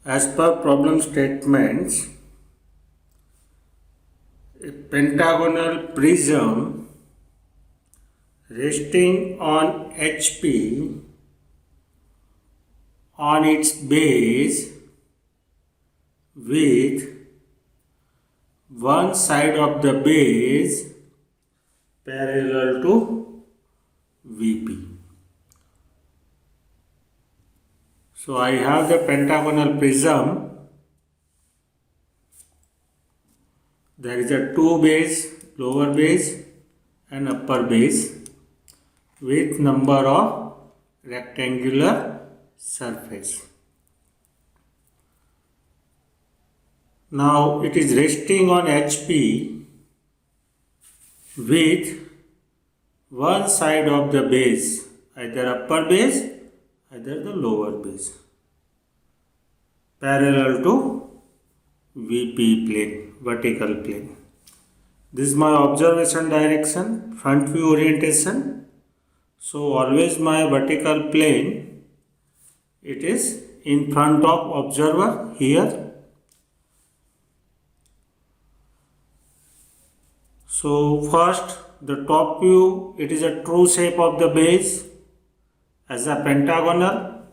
As per problem statements, a pentagonal prism resting on HP on its base with one side of the base parallel to VP. So I have the pentagonal prism. There is a two base, lower base and upper base with number of rectangular surface. Now it is resting on HP with one side of the base, either upper base, either the lower base, parallel to VP plane, vertical plane. This is my observation direction, front view orientation. So always my vertical plane, it is in front of observer here. So first the top view, it is a true shape of the base as a pentagonal.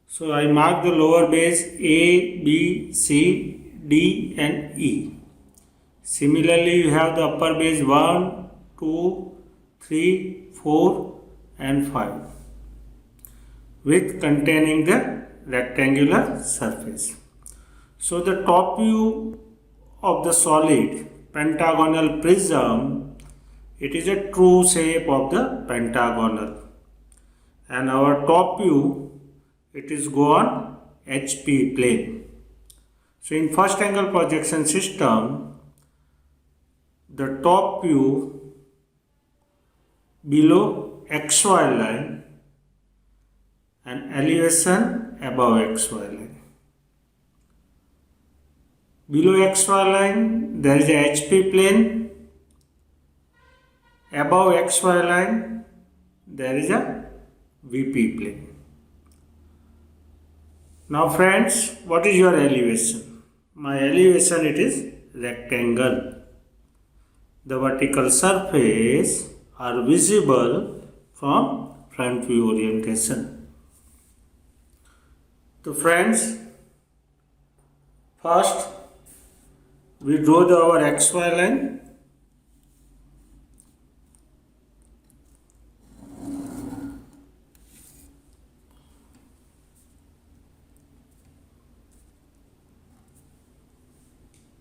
So I mark the lower base A, B, C, D and E. Similarly, you have the upper base 1, 2, 3, 4 and 5 with containing the rectangular surface. So the top view of the solid pentagonal prism, it is a true shape of the pentagonal, and our top view, it is go on HP plane. So in first angle projection system, the top view below XY line and elevation above XY line. Below XY line there is a HP plane, above XY line there is a VP plane. Now friends, what is your elevation? My elevation, it is rectangle. The vertical surface are visible from front view orientation. So friends, first we draw our XY line.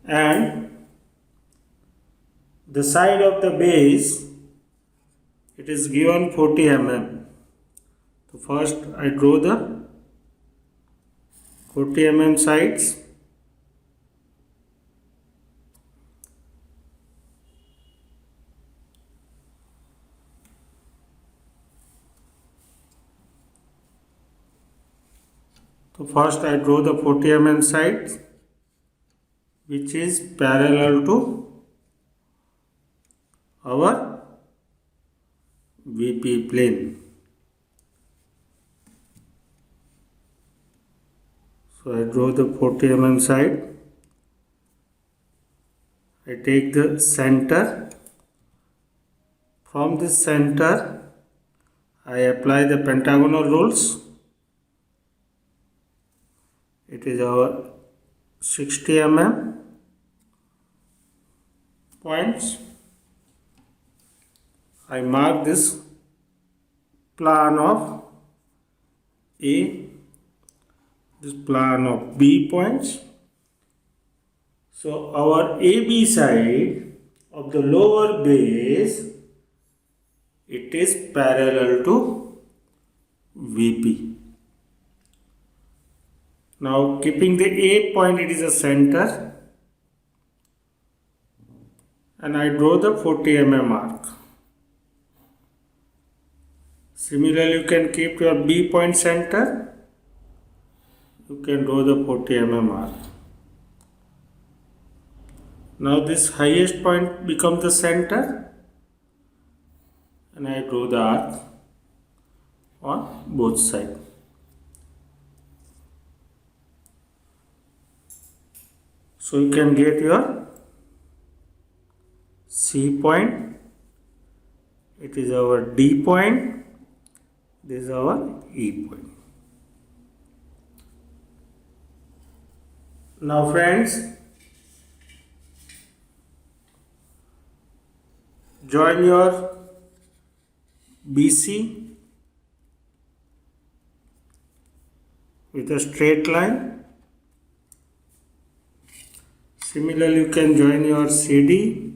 And the side of the base, it is given 40 mm. So first I draw the 40 mm sides. So first I draw the 40 mm side, which is parallel to our VP plane. So I draw the 40 mm side. I take the center. From this center, I apply the pentagonal rules. It is our 60 mm points. I mark this plan of A, this plan of B points. So our AB side of the lower base, it is parallel to VP. Now keeping the A point, it is a center, and I draw the 40 mm mark. Similarly, you can keep your B point center, you can draw the 40 mm mark. Now this highest point becomes the center, and I draw the arc on both sides. So you can get your C point, it is our D point, this is our E point. Now friends, join your BC with a straight line. Similarly, you can join your CD,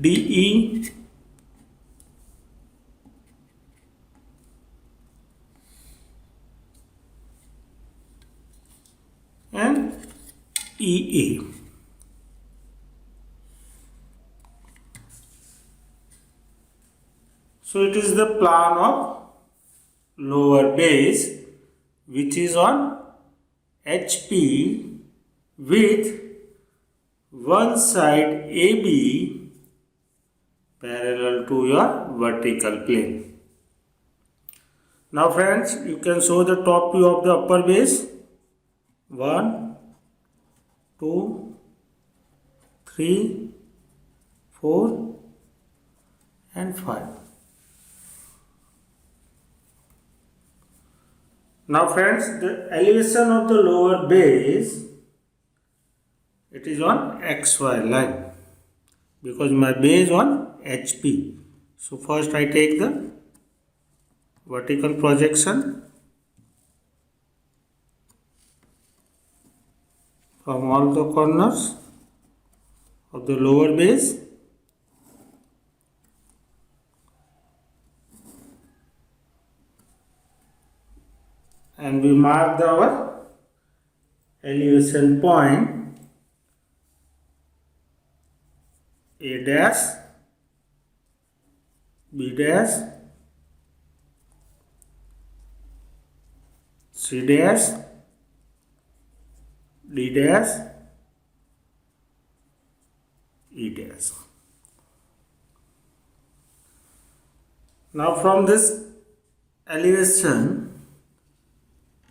DE, and EA. So it is the plan of lower base which is on HP with one side AB parallel to your vertical plane. Now friends, you can show the top view of the upper base. 1, 2, 3, 4 and 5. Now friends, the elevation of the lower base, it is on XY line because my base on HP. So first I take the vertical projection from all the corners of the lower base. And we mark our elevation point A dash, B dash, C dash, D dash, E dash. Now from this elevation,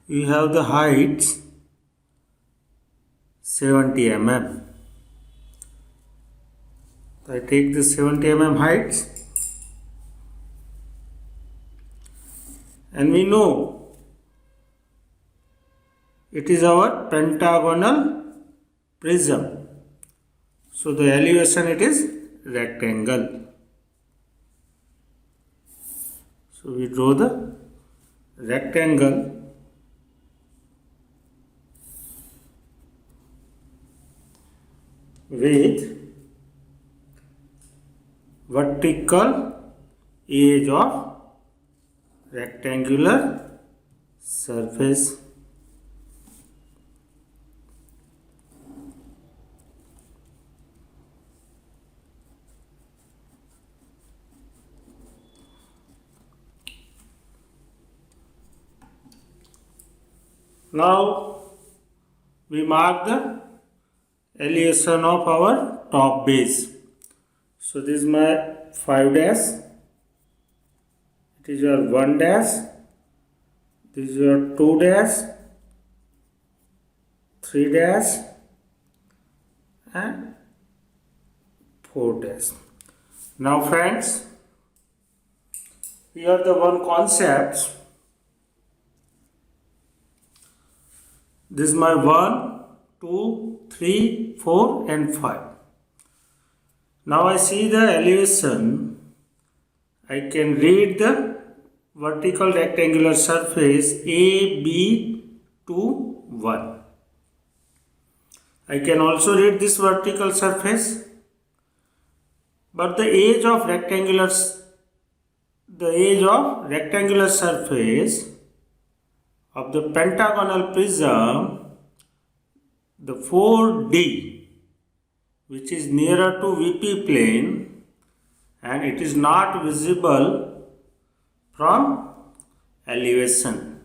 we have the height 70 mm. So I take the 70 mm height, and we know it is our pentagonal prism. So the elevation, it is rectangle. So we draw the rectangle with vertical edge of rectangular surface. Now we mark the elevation of our top base. So this is my 5 dash, it is your 1 dash, this is your 2 dash, 3 dash and 4 dash. Now friends, here the one concept. This is my 1, 2, 3, 4 and 5. Now I see the elevation. I can read the vertical rectangular surface AB to 1. I can also read this vertical surface, but the edge of rectangular surface of the pentagonal prism, the 4D, which is nearer to VP plane, and it is not visible from elevation.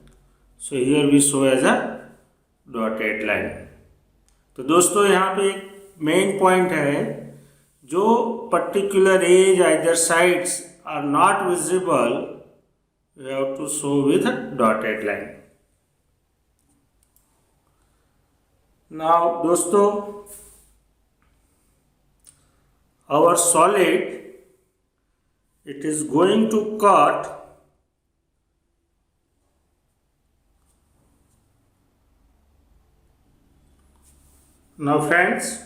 So here we show as a dotted line. तो दोस्तों यहाँ पे एक main point है, जो particular edge either sides are not visible we have to show with a dotted line. Now दोस्तों, our solid, it is going to cut now friends,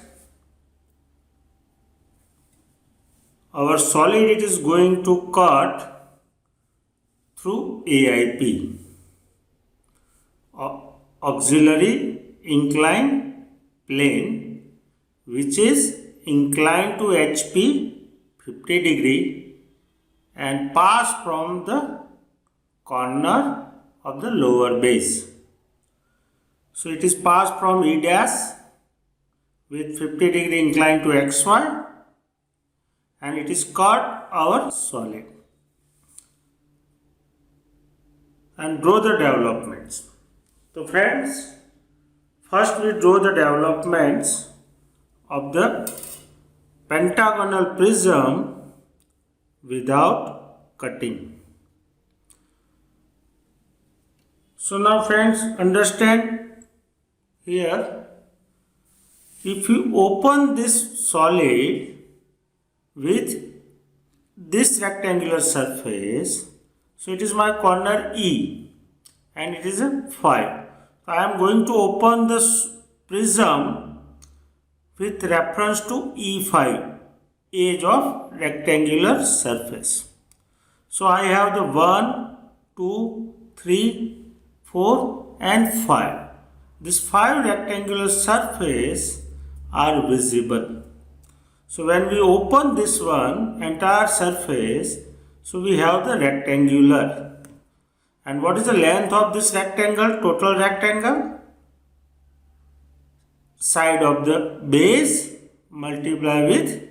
our solid, it is going to cut through AIP, auxiliary inclined plane, which is inclined to HP 50 degree and pass from the corner of the lower base. So it is passed from E dash with 50 degree inclined to XY, and it is cut our solid. And draw the developments. So friends, first we draw the developments of the pentagonal prism without cutting. So now friends, understand here, if you open this solid with this rectangular surface, so it is my corner E and it is a 5. So I am going to open the prism with reference to E5, edge of rectangular surface. So I have the 1, 2, 3, 4 and 5. These 5 rectangular surface are visible. So when we open this one, entire surface, so we have the rectangular. And what is the length of this rectangle, total rectangle? Side of the base multiply with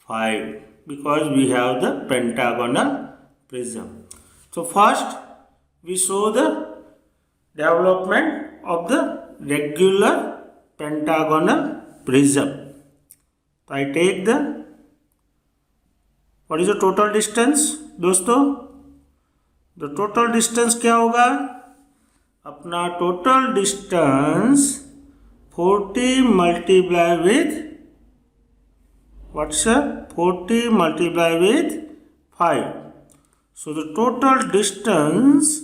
5, because we have the pentagonal prism. So first we show the development of the regular pentagonal prism. So I take the, what is the total distance दोस्तों? The total distance क्या होगा? अपना total distance 40 multiply with, what's that? 40 multiply with 5. So the total distance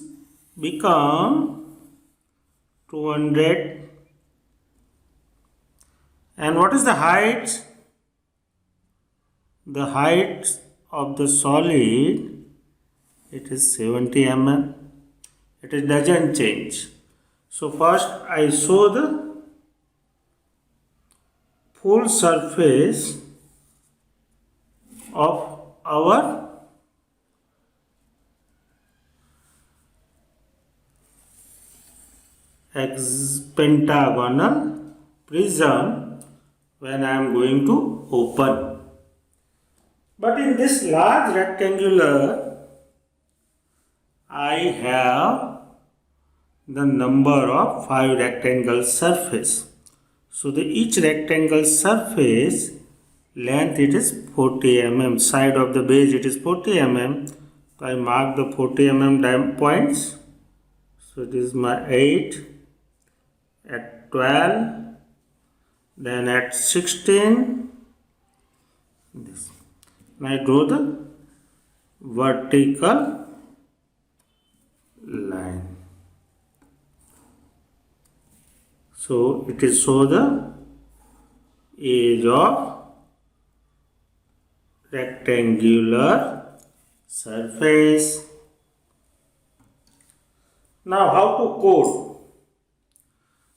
become 200. And what is the height? The height of the solid, it is 70 mm. It doesn't change. So first I show the full surface of our pentagonal prism when I am going to open. But in this large rectangular, I have the number of 5 rectangle surface. So the each rectangle surface length, it is 40 mm. Side of the base, it is 40 mm. So I mark the 40 mm points. So it is my 8, at 12, then at 16, this. And I draw the vertical line. So it is show the edge of rectangular surface. Now how to code?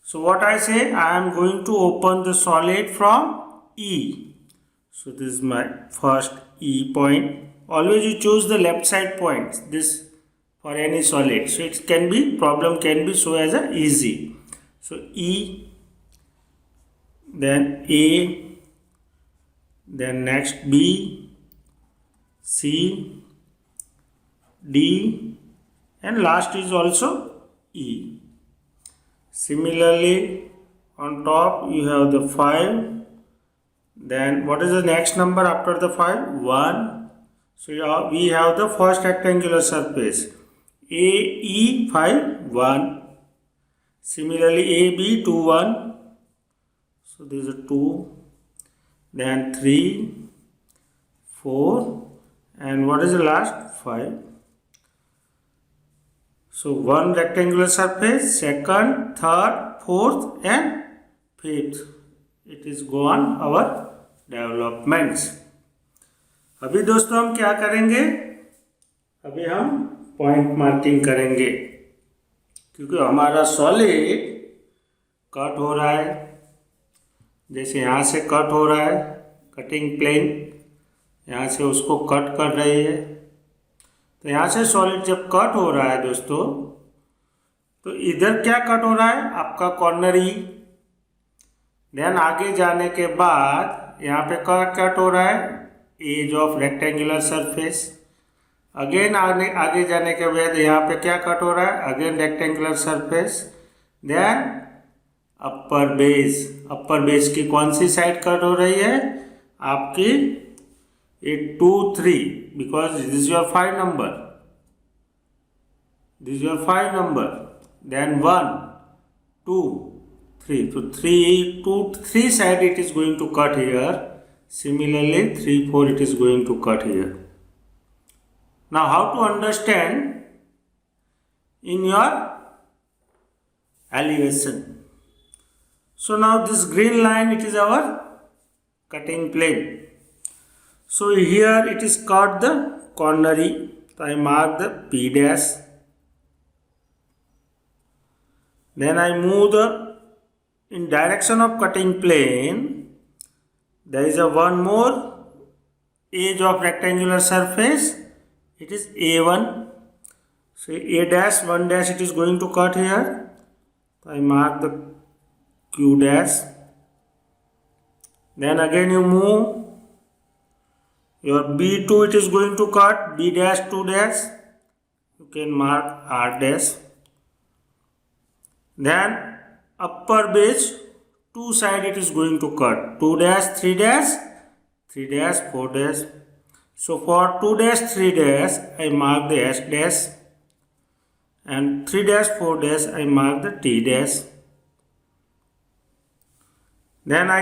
So what I say, I am going to open the solid from E. So this is my first E point. Always you choose the left side points, this for any solid. So it can be, problem can be so as a easy. So E, then A, then next B, C, D, and last is also E. Similarly, on top you have the 5. Then what is the next number after the 5? 1. So we have the first rectangular surface. AE 5 1. Similarly AB 2 1. So this is 2, then 3, 4, and what is the last? 5. So one rectangular surface, second, third, fourth and fifth. It is gone our developments. अभी दोस्तों हम क्या करेंगे? अभी हम point marking करेंगे, क्योंकि हमारा सॉलिड कट हो रहा है। जैसे यहाँ से कट हो रहा है, कटिंग प्लेन यहाँ से उसको कट कर रही है, तो यहाँ से सॉलिड जब कट हो रहा है दोस्तों, तो इधर क्या कट हो रहा है? आपका कॉर्नरी। देन आगे जाने के बाद यहाँ पे क्या कट हो रहा है? Edge of rectangular surface. Again आगे जाने के बाद यहाँ पे क्या कट हो रहा है? Again rectangular surface. देन अपर बेस। अपर बेस की कौन सी साइड कट हो रही है? आपकी 2 3, because this is your 5 number, this is your 5 number. Then 1 2 3, तो 3 2 3 side it is going to cut here. Similarly 3 4 it is going to cut here. Now how to understand in your elevation? So now this green line, it is our cutting plane. So here it is cut the cornery, so I mark the P dash. Then I move the in direction of cutting plane. There is a one more edge of rectangular surface. It is A1. So A dash 1 dash it is going to cut here. So I mark the Q dash. Then again you move. Your B2 it is going to cut, B dash 2 dash. You can mark R dash. Then upper base 2 side it is going to cut, 2 dash 3 dash 3 dash 4 dash. So for 2 dash 3 dash I mark the S dash, and 3 dash 4 dash I mark the T dash. Then I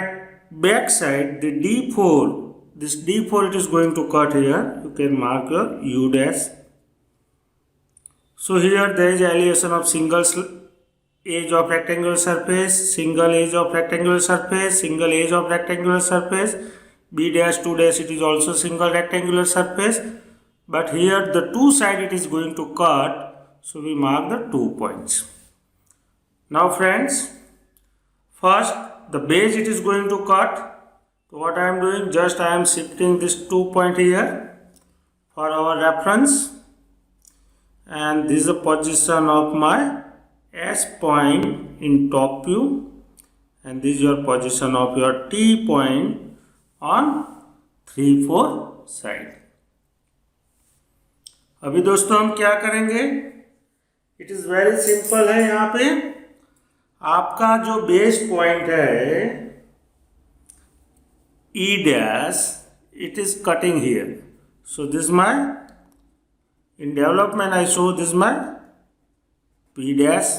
back side the D4, this D4 it is going to cut here. You can mark your U dash. So here there is elevation of single edge of rectangular surface, single edge of rectangular surface, single edge of rectangular surface. B dash 2 dash it is also single rectangular surface, but here the 2 side it is going to cut, so we mark the 2 points. Now friends, first the base it is going to cut. So what I am doing, just I am shifting this 2 point here for our reference, and this is the position of my S point in top view, and this is your position of your T point on 3 4 side. अभी दोस्तों हम क्या करेंगे? It is very simple है। यहाँ पे आपका जो बेस पॉइंट है E dash, it is cutting here. So this is my, in development I show this is my P dash.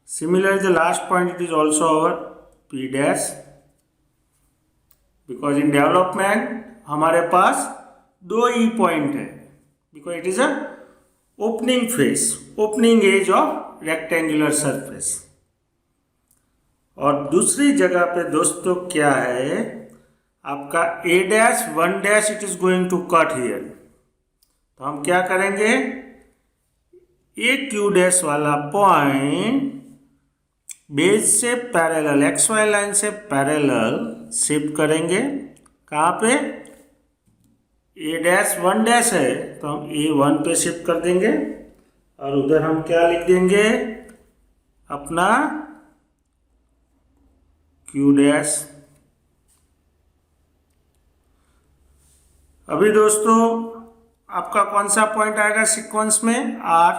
Similarly the last point it is also our P dash, because in development हमारे पास 2 E point है, because it is a opening face, opening edge of rectangular surface. और दूसरी जगह पे दोस्तों क्या है, आपका A dash 1 dash it is going to cut here. तो हम क्या करेंगे, A Q dash वाला पॉइंट बेस से पैरेलल, XY लाइन से पैरेलल शिफ्ट करेंगे। कहाँ पे? A dash 1 dash है, तो हम A1 पे शिफ्ट कर देंगे, और उधर हम क्या लिख देंगे, अपना Q dash। अभी दोस्तों आपका कौन सा पॉइंट आएगा सीक्वेंस में? R।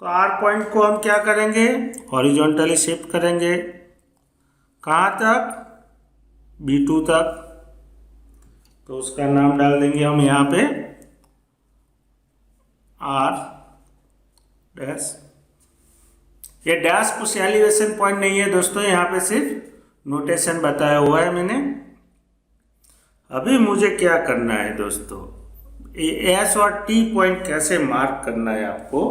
तो R पॉइंट को हम क्या करेंगे, हॉरिजॉन्टली शिफ्ट करेंगे। कहाँ तक? B2 तक। तो उसका नाम डाल देंगे हम यहाँ पे आर डैश। ये डैश कुछ एलिवेशन पॉइंट नहीं है दोस्तों, यहाँ पे सिर्फ नोटेशन बताया हुआ है मैंने। अभी मुझे क्या करना है दोस्तों, एस और टी पॉइंट कैसे मार्क करना है आपको।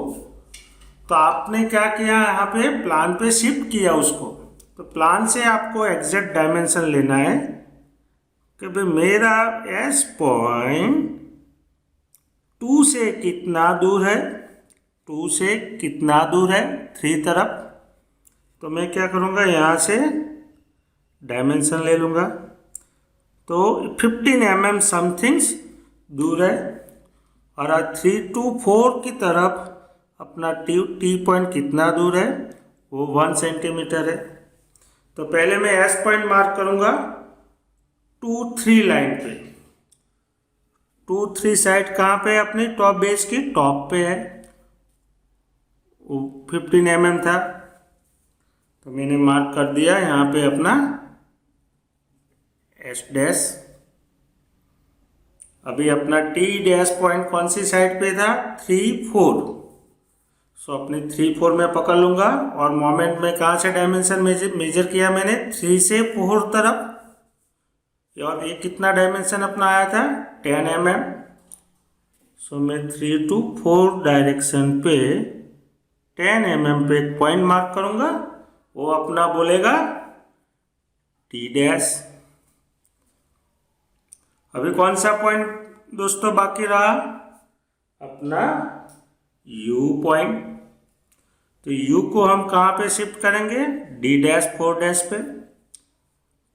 तो आपने क्या किया, यहाँ पे प्लान पे शिफ्ट किया उसको। तो प्लान से आपको एग्जैक्ट डायमेंशन लेना है कि भाई मेरा एस पॉइंट 2 से कितना दूर है, 2 से कितना दूर है 3 तरफ। तो मैं क्या करूँगा, यहाँ से डायमेंशन ले लूँगा। तो 15 mm समथिंग्स दूर है। और 3 to 4 की तरफ अपना टी पॉइंट कितना दूर है, वो 1 सेंटीमीटर है। तो पहले मैं एस पॉइंट मार्क करूँगा 2-3 लाइन पे। 2-3 साइड कहाँ पे है, अपनी टॉप बेस की टॉप पे है। वो 15 mm था, तो मैंने मार्क कर दिया यहाँ पे अपना एस डैश। अभी अपना टी डैश पॉइंट कौन सी साइड पे था, 3-4। सो अपनी 3-4 में पकड़ लूँगा। और मोमेंट में कहाँ से डायमेंशन मेजर किया मैंने, 3 से 4 तरफ। और ये कितना डायमेंशन अपना आया था, 10 mm। सो मैं 3 to 4 डायरेक्शन पे 10 mm पे एक पॉइंट मार्क करूँगा। वो अपना बोलेगा टी डैश। अभी कौन सा पॉइंट दोस्तों बाकी रहा, अपना यू पॉइंट। तो यू को हम कहाँ पे शिफ्ट करेंगे, डी डैश 4 डैश पे।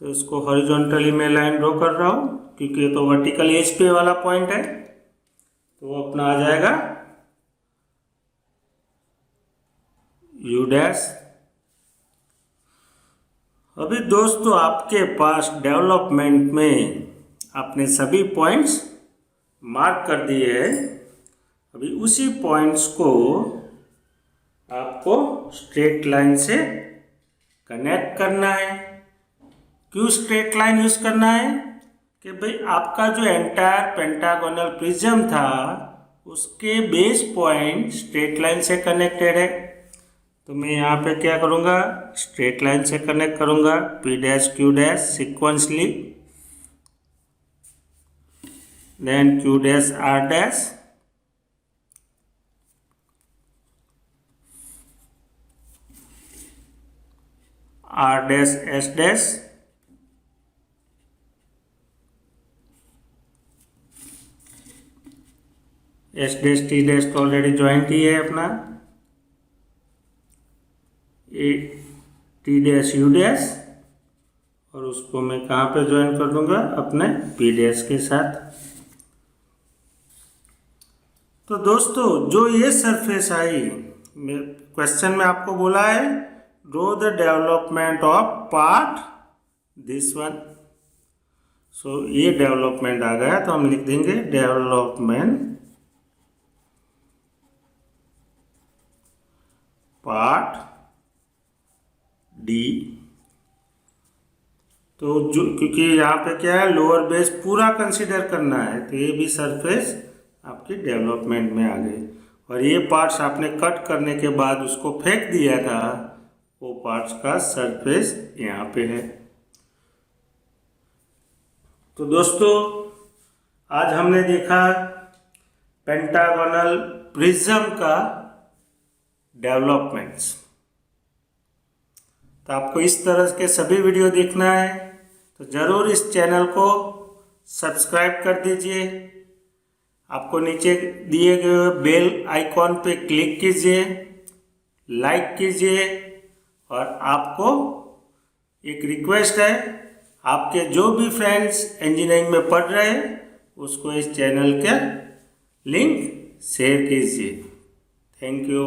तो इसको हॉरिजॉन्टली मैं लाइन ड्रॉ कर रहा हूँ, क्योंकि ये तो वर्टिकल एज पे वाला पॉइंट है। तो वो अपना आ जाएगा यू डैश। अभी दोस्तों आपके पास डेवलपमेंट में आपने सभी पॉइंट्स मार्क कर दिए हैं। अभी उसी पॉइंट्स को आपको स्ट्रेट लाइन से कनेक्ट करना है। क्यों स्ट्रेट लाइन यूज करना है, कि भाई आपका जो एंटायर पेंटागोनल प्रिज्म था उसके बेस पॉइंट स्ट्रेट लाइन से कनेक्टेड है। तो मैं यहाँ पे क्या करूँगा, स्ट्रेट लाइन से कनेक्ट करूँगा P dash Q dash sequentially, then q dash r dash, r dash s dash, s dash t dash तो ऑलरेडी ज्वाइंट ही है अपना, A T dash you dash. और उसको मैं कहाँ पे ज्वाइन कर दूंगा, अपने पी डैश के साथ। तो दोस्तों जो ये सरफेस आई, क्वेश्चन में आपको बोला है draw the development of part this one. So ये डेवलपमेंट आ गया, तो हम लिख देंगे डेवलपमेंट पार्ट डी। तो जो, क्योंकि यहाँ पे क्या है, लोअर बेस पूरा कंसीडर करना है, तो ये भी सरफेस आपकी डेवलपमेंट में आ गई। और ये पार्ट्स आपने कट करने के बाद उसको फेंक दिया था, वो पार्ट्स का सरफेस यहाँ पे है। तो दोस्तों आज हमने देखा पेंटागोनल प्रिज्म का डेवलपमेंट्स। तो आपको इस तरह के सभी वीडियो देखना है तो ज़रूर इस चैनल को सब्सक्राइब कर दीजिए। आपको नीचे दिए गए बेल आइकॉन पे क्लिक कीजिए, लाइक कीजिए। और आपको एक रिक्वेस्ट है, आपके जो भी फ्रेंड्स इंजीनियरिंग में पढ़ रहे हैं उसको इस चैनल के लिंक शेयर कीजिए। Thank you.